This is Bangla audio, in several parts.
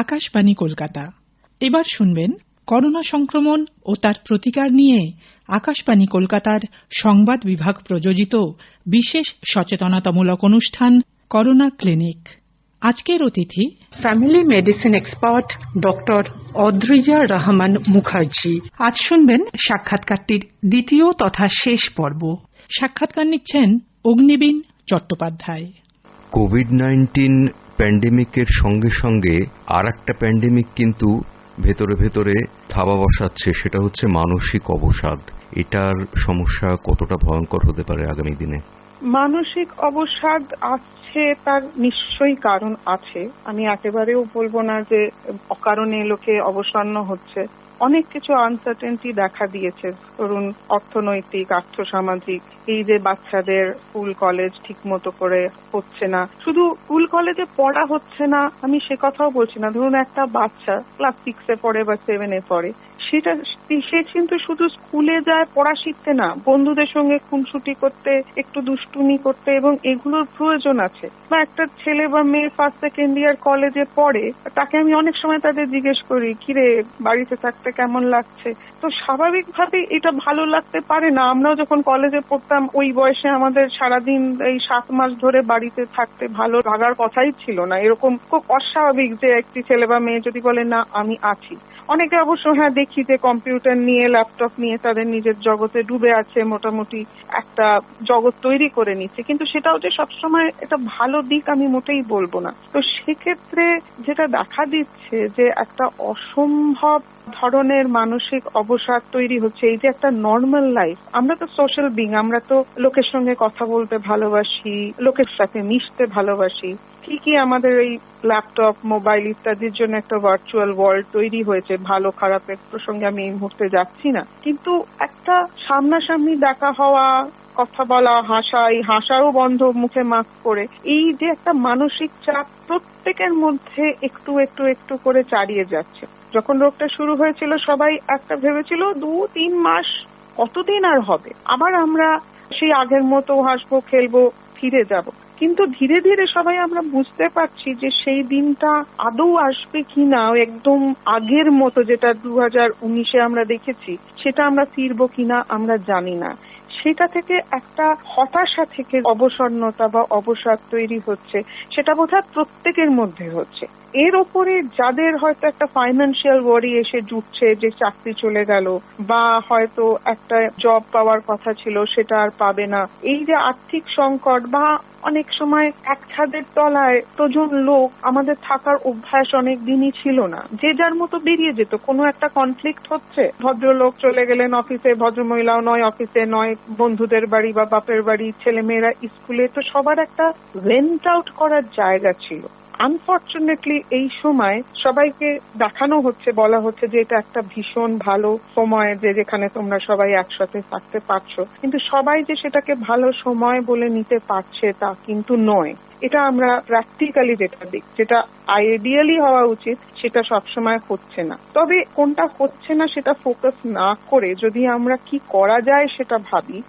আকাশবাণী কলকাতা। এবার শুনবেন করোনা সংক্রমণ ও তার প্রতিকার নিয়ে আকাশবাণী কলকাতার সংবাদ বিভাগ প্রযোজিত বিশেষ সচেতনতামূলক অনুষ্ঠান করোনা ক্লিনিক। আজকের অতিথি family medicine expert doctor Adrija Rahman Mukherjee. আজ শুনবেন সাক্ষাৎকারটির দ্বিতীয় তথা শেষ পর্ব। সাক্ষাৎকার নিচ্ছেন অগ্নিবীণ চট্টোপাধ্যায়। কোভিড-19 প্যান্ডেমিকের সঙ্গে সঙ্গে আর একটা প্যান্ডেমিক কিন্তু ভেতরে ভেতরে থাবা বসাচ্ছে, সেটা হচ্ছে মানসিক অবসাদ। এটার সমস্যা কতটা ভয়ঙ্কর হতে পারে আগামী দিনে? মানসিক অবসাদ আসছে, তার নিশ্চয়ই কারণ আছে। আমি একেবারেও বলবো না যে অকারণে লোকে অবসন্ন হচ্ছে। অনেক কিছু আনসার্টেনটি দেখা দিয়েছে, ধরুন অর্থনৈতিক, আর্থসামাজিক, এই যে বাচ্চাদের স্কুল কলেজ ঠিক মতো করে হচ্ছে না, শুধু স্কুল কলেজে পড়া হচ্ছে না আমি সে কথাও বলছি না। ধরুন একটা বাচ্চা ক্লাস 6-এ পড়ে বা 7-এ পড়ে, সে কিন্তু শুধু স্কুলে যায় পড়া শিখতে না, বন্ধুদের সঙ্গে খুনসুটি করতে, একটু দুষ্টুমি করতে, এবং এগুলোর প্রয়োজন আছে। বা একটা ছেলে বা মেয়ে ফার্স্ট সেকেন্ড ইয়ার কলেজে পড়ে, তাকে আমি অনেক সময় তাদের জিজ্ঞেস করি, কিরে বাড়িতে থাকতে কেমন লাগছে? তো স্বাভাবিকভাবে এটা ভালো লাগতে পারে না। আমরাও যখন কলেজে পড়তাম ওই বয়সে আমাদের সারাদিন এই 7 মাস ধরে বাড়িতে থাকতে ভালো লাগার কথাই ছিল না। এরকম খুব অস্বাভাবিক যে একটি ছেলে বা মেয়ে যদি বলে না আমি আছি। অনেকে অবশ্য দেখি যে কম্পিউটার নিয়ে, ল্যাপটপ নিয়ে তাদের নিজের জগতে ডুবে আছে, মোটামুটি একটা জগৎ তৈরি করে নিচ্ছে, কিন্তু সেটাও যে সবসময় এটা ভালো দিক আমি মোটেই বলবো না। তো সেক্ষেত্রে যেটা দেখা দিচ্ছে যে একটা অসম্ভব ধরনের মানসিক অবসাদ তৈরি হচ্ছে। এই যে একটা নর্মাল লাইফ, আমরা তো সোশ্যাল বিং, আমরা তো লোকের সঙ্গে কথা বলতে ভালোবাসি, লোকের সাথে মিশতে ভালোবাসি। ঠিকই আমাদের এই ল্যাপটপ, মোবাইল ইত্যাদির জন্য একটা ভার্চুয়াল ওয়ার্ল্ড তৈরি হয়েছে, ভালো খারাপের প্রসঙ্গে আমি এই মুহূর্তে যাচ্ছি না, কিন্তু একটা সামনাসামনি দেখা হওয়া, কথা বলা, হাসাও বন্ধ মুখে মাস্ক করে, এই যে একটা মানসিক চাপ প্রত্যেকের মধ্যে একটু একটু একটু করে চালিয়ে যাচ্ছে। যখন রোগটা শুরু হয়েছিল সবাই একটা ভেবেছিল 2-3 মাস কতদিন আর হবে, আবার আমরা সেই আগের মতো হাসবো, খেলবো, ফিরে যাব। কিন্তু ধীরে ধীরে সবাই আমরা বুঝতে পারছি যে সেই দিনটা আদৌ আসবে কিনা, একদম আগের মতো যেটা 2019-এ আমরা দেখেছি সেটা আমরা ফিরবো কিনা আমরা জানি না। সেটা থেকে একটা হতাশা থেকে অবসন্নতা বা অবসাদ তৈরি হচ্ছে, সেটা বোধহয় প্রত্যেকের মধ্যে হচ্ছে। এর ওপরে যাদের হয়তো একটা ফাইন্যান্সিয়াল ওয়ারি এসে জুটছে, যে চাকরি চলে গেল বা হয়তো একটা জব পাওয়ার কথা ছিল সেটা আর পাবে না, এই যে আর্থিক সংকট, বা অনেক সময় এক ছাদের তলায় প্রজন লোক, আমাদের থাকার অভ্যাস অনেক দিনই ছিল না, যে যার মতো বেরিয়ে যেত। কোনো একটা কনফ্লিক্ট হচ্ছে, ভদ্রলোক চলে গেলেন অফিসে, ভদ্রমহিলাও নয় অফিসে, নয় বন্ধুদের বাড়ি বা বাপের বাড়ি, ছেলেমেয়েরা স্কুলে, তো সবার একটা রেন্ট আউট করার জায়গা ছিল। আনফরচুনেটলি এই সময় সবাইকে দেখানো হচ্ছে, বলা হচ্ছে যে এটা একটা ভীষণ ভালো সময়, যে যেখানে তোমরা সবাই একসাথে থাকতে পারছো, কিন্তু সবাই যে সেটাকে ভালো সময় বলে নিতে পারছে তা কিন্তু নয়। এটা আমরা প্র্যাকটিক্যালি যেটা দেখি, যেটা আইডিয়ালি হওয়া উচিত সেটা সবসময় হচ্ছে না। তবে কোনটা হচ্ছে না সেটা ফোকাস না করে যদি আমরা কি করা যায় সেটা ভাবি,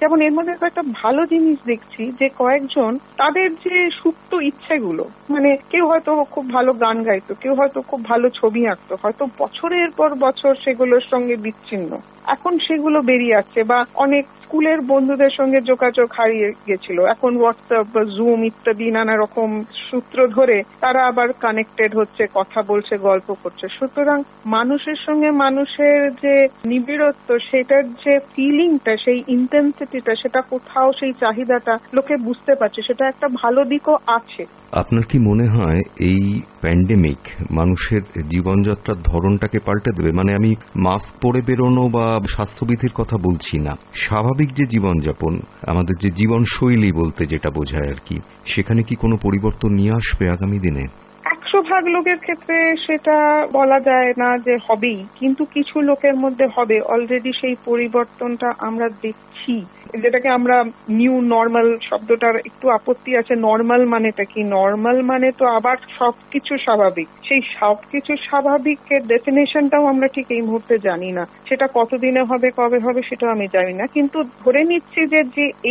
যেমন এর মধ্যে একটা ভালো জিনিস দেখছি যে কয়েকজন তাদের যে সুপ্ত ইচ্ছেগুলো, মানে কেউ হয়তো খুব ভালো গান গাইতো, কেউ হয়তো খুব ভালো ছবি আঁকতো, হয়তো বছরের পর বছর সেগুলোর সঙ্গে বিচ্ছিন্ন, এখন সেগুলো বেরিয়ে আসছে। বা অনেক স্কুলের বন্ধুদের সঙ্গে যোগাযোগ হারিয়ে গেছিল, এখন হোয়াটসঅ্যাপ বা জুম ইত্যাদি নানা রকম সূত্র ধরে তারা আবার কানেক্টেড হচ্ছে, কথা বলছে, গল্প করছে। সুতরাং মানুষের সঙ্গে মানুষের যে নিবিড়ত্ব, সেটার যে ফিলিংটা, সেই ইন্টেন্সিটিটা, সেটা কোথাও সেই চাহিদাটা লোকে বুঝতে পারছে, সেটা একটা ভালো দিকও আছে। আপনার কি মনে হয় এই প্যান্ডেমিক মানুষের জীবনযাত্রার ধরনটাকে পাল্টে দেবে? মানে আমি মাস্ক পরে বেরোনো বা স্বাস্থ্যবিধির কথা বলছি না, স্বাভাবিক যে জীবনযাপন, আমাদের যে জীবনশৈলী বলতে যেটা বোঝায় আর কি, সেখানে কি কোনো পরিবর্তন নিয়ে আসবে আগামী দিনে? 100% লোকের ক্ষেত্রে সেটা বলা যায় না যে হবেই, কিন্তু কিছু লোকের মধ্যে হবে। অলরেডি সেই পরিবর্তনটা আমরা দেখছি। যেটাকে আমরা নিউ নর্মাল শব্দটার একটু আপত্তি আছে। নর্মাল মানেটা কি? নর্মাল মানে তো আবার সবকিছু স্বাভাবিক। সেই সবকিছু স্বাভাবিকের ডেফিনেশনটাও আমরা ঠিক এই মুহূর্তে জানি না। সেটা কতদিনে হবে, কবে হবে, সেটাও আমি জানি না। কিন্তু ধরে নিচ্ছি যে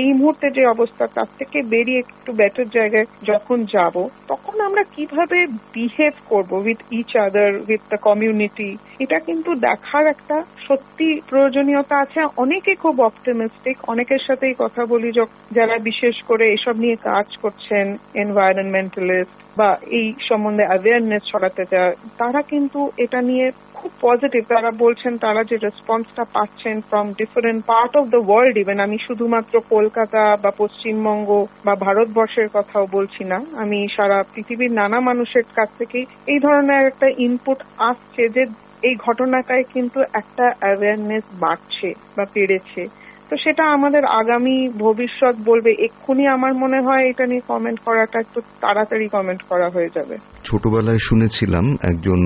এই মুহূর্তে যে অবস্থা, তার থেকে বেরিয়ে একটু বেটার জায়গায় যখন যাব, তখন আমরা কিভাবে বিহেভ করব with each other, with the community, এটা কিন্তু দেখার একটা সত্যি প্রয়োজনীয়তা আছে। অনেকে খুব অপটিমিস্টিক, অনেকের সাথেই কথা বলি যারা বিশেষ করে এসব নিয়ে কাজ করছেন, এনভায়রনমেন্টালিস্ট বা এই সম্বন্ধে অ্যাওয়ারনেস ছড়াতে চায়, তারা কিন্তু এটা নিয়ে খুব পজিটিভ। তারা বলছেন তারা যে রেসপন্সটা পাচ্ছেন from different part of the world, even আমি শুধুমাত্র কলকাতা বা পশ্চিমবঙ্গ বা ভারতবর্ষের কথাও বলছি না, আমি সারা পৃথিবীর নানা মানুষের কাছ থেকে এই ধরনের একটা ইনপুট আসছে যে এই ঘটনাটায় কিন্তু একটা অ্যাওয়ারনেস বাড়ছে বা বেড়েছে। তো সেটা আমাদের আগামী ভবিষ্যৎ বলবে। এক্ষুনি আমার মনে হয় এটা নিয়ে কমেন্ট করাটা একটু তাড়াতাড়ি কমেন্ট করা হয়ে যাবে। ছোটবেলায় শুনেছিলাম একজন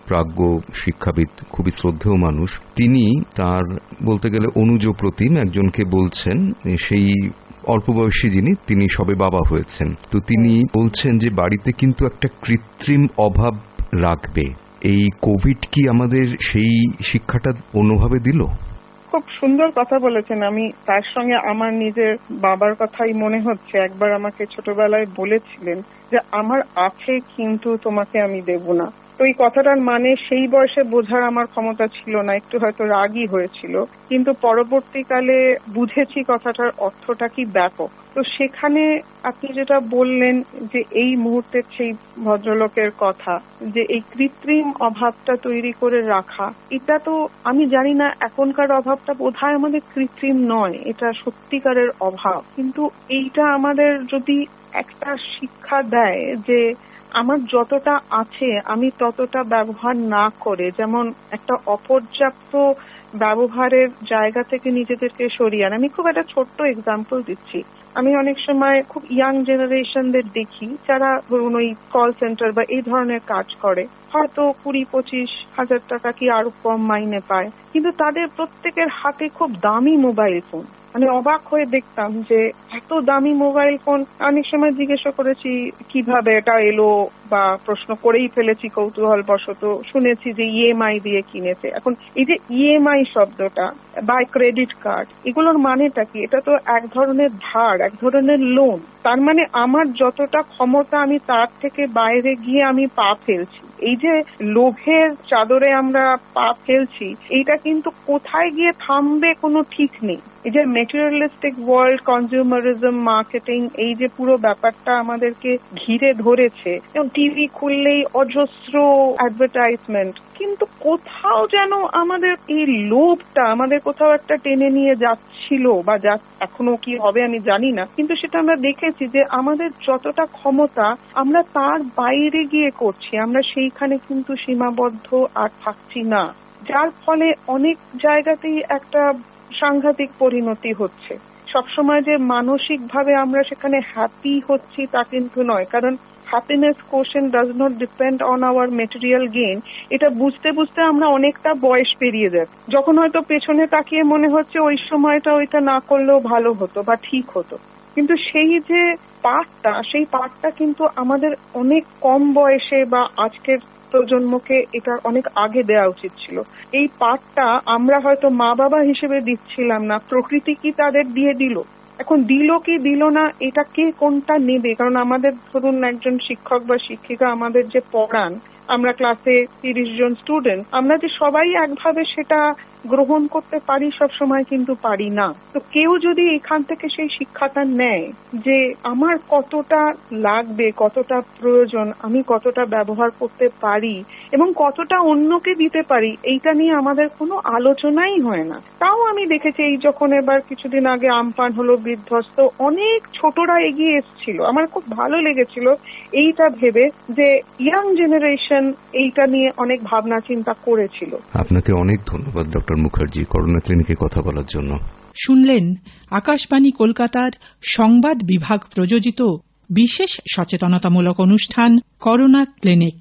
প্রাজ্ঞ শিক্ষাবিদ, খুবই শ্রদ্ধেয় মানুষ, তিনি তার বলতে গেলে অনুজ প্রতিম একজনকে বলছেন, সেই অল্প বয়সী যিনি, তিনি সবে বাবা হয়েছেন, তো তিনি বলছেন যে বাড়িতে কিন্তু একটা কৃত্রিম অভাব রাখবে। এই কোভিড কি আমাদের সেই শিক্ষাটা অন্যভাবে দিল? খুব সুন্দর কথা বলেছেন। আমি তার সঙ্গে আমার নিজের বাবার কথাই মনে হচ্ছে। একবার আমাকে ছোটবেলায় বলেছিলেন যে আমার আছে কিন্তু তোমাকে আমি দেব না। তো এই কথাটার মানে সেই বয়সে বোঝার আমার ক্ষমতা ছিল না, একটু হয়তো রাগই হয়েছিল, কিন্তু পরবর্তীকালে বুঝেছি কথাটার অর্থটা কি ব্যাপক। তো সেখানে আপনি যেটা বললেন যে এই মুহূর্তের সেই ভদ্রলোকের কথা, যে এই কৃত্রিম অভাবটা তৈরি করে রাখা, এটা তো আমি জানি না, এখনকার অভাবটা বোধহয় আমাদের কৃত্রিম নয়, এটা সত্যিকারের অভাব। কিন্তু এইটা আমাদের যদি একটা শিক্ষা দেয় যে আমার যতটা আছে আমি ততটা ব্যবহার না করে, যেমন একটা অপর্যাপ্ত ব্যবহারের জায়গা থেকে নিজেদেরকে সরিয়ে আনা। আমি খুব একটা ছোট্ট এক্সাম্পল দিচ্ছি। আমি অনেক সময় খুব ইয়াং জেনারেশনদের দেখি যারা ধরুন ওই কল সেন্টার বা এই ধরনের কাজ করে, হয়তো 20-25 হাজার টাকা কি আরো কম মাইনে পায়, কিন্তু তাদের প্রত্যেকের হাতে খুব দামি মোবাইল ফোন। আমি অবাক হয়ে দেখতাম যে এত দামি মোবাইল ফোন। অনেক সময় জিজ্ঞাসা করেছি কিভাবে এটা এলো, বা প্রশ্ন করেই ফেলেছি কৌতূহল বশত, শুনেছি যে ইএমআই দিয়ে কিনেছে। এখন এই যে ইএমআই শব্দটা বা ক্রেডিট কার্ড, এগুলোর মানেটা কি? এটা তো এক ধরনের ধার, এক ধরনের লোন। তার মানে আমার যতটা ক্ষমতা আমি তার থেকে বাইরে গিয়ে আমি পা ফেলছি। এই যে লোভের চাদরে আমরা পা ফেলছি, এইটা কিন্তু কোথায় গিয়ে থামবে কোনো ঠিক নেই। এই যে ম্যাটেরিয়ালিস্টিক ওয়ার্ল্ড, কনজিউমারিজম, মার্কেটিং, এই যে পুরো ব্যাপারটা আমাদেরকে ঘিরে ধরেছে, যেমন টিভি খুললেই অজস্র অ্যাডভার্টাইজমেন্ট, কিন্তু কোথাও যেন আমাদের এই লোভটা আমাদের কোথাও একটা টেনে নিয়ে যাচ্ছিল, বা এখনো কি হবে আমি জানি না, কিন্তু সেটা আমরা দেখেছি যে আমাদের যতটা ক্ষমতা আমরা তার বাইরে গিয়ে করছি, আমরা সেইখানে কিন্তু সীমাবদ্ধ আর থাকছি না, যার ফলে অনেক জায়গাতেই একটা সাংঘাতিক পরিণতি হচ্ছে। সবসময় যে মানসিকভাবে আমরা সেখানে হ্যাপি হচ্ছি তা কিন্তু নয়, কারণ happiness quotient does not depend on our material gain. এটা বুঝতে বুঝতে আমরা অনেকটা বয়স পেরিয়ে যাই, যখন হয়তো পেছনে তাকিয়ে মনে হচ্ছে ওই সময়টা ওইটা না করলেও ভালো হতো বা ঠিক হতো। কিন্তু সেই যে পাঠটা, সেই পাঠটা কিন্তু আমাদের অনেক কম বয়সে বা আজকের প্রজন্মকে এটা অনেক আগে দেওয়া উচিত ছিল। এই পাঠটা আমরা হয়তো মা বাবা হিসেবে দিচ্ছিলাম না, প্রকৃতি কি তাদের দিয়ে দিল। এখন দিল কি দিল না, এটা কে কোনটা নেবে? কারণ আমাদের ধরুন একজন শিক্ষক বা শিক্ষিকা আমাদের যে পড়ান, আমরা ক্লাসে 30 জন স্টুডেন্ট, আমরা যে সবাই একভাবে সেটা গ্রহণ করতে পারি সব সময় কিন্তু পারি না। তো কেউ যদি এখান থেকে সেই শিক্ষাটা নেয় যে আমার কতটা লাগবে, কতটা প্রয়োজন, আমি কতটা ব্যবহার করতে পারি এবং কতটা অন্যকে দিতে পারি, এইটা নিয়ে আমাদের কোনো আলোচনাই হয় না। তাও আমি দেখেছি এই যখন এবার কিছুদিন আগে আমপান হলো, বিধ্বস্ত, অনেক ছোটরা এগিয়ে এসেছিল। আমার খুব ভালো লেগেছিল এইটা ভেবে যে ইয়াং জেনারেশন এইটা নিয়ে অনেক ভাবনা চিন্তা করেছিল। আপনাকে অনেক ধন্যবাদ ডক্টর মুখার্জি, করোনা ক্লিনিকে কথা বলার জন্য। শুনলেন আকাশবাণী কলকাতার সংবাদ বিভাগ প্রযোজিত বিশেষ সচেতনতামূলক অনুষ্ঠান করোনা ক্লিনিক।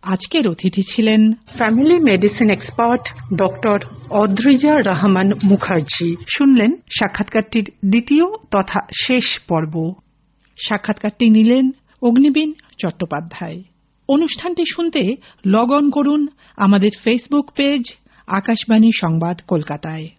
আজকের অতিথি ছিলেন family medicine expert doctor Adrija Rahman Mukherjee. শুনলেন সাক্ষাৎকারটির দ্বিতীয় তথা শেষ পর্ব। সাক্ষাৎকারটি নিলেন অগ্নিবীণ চট্টোপাধ্যায়। অনুষ্ঠানটি শুনতে লগ অন করুন আমাদের ফেসবুক পেজ আকাশবাণী সংবাদ কলকাতায়।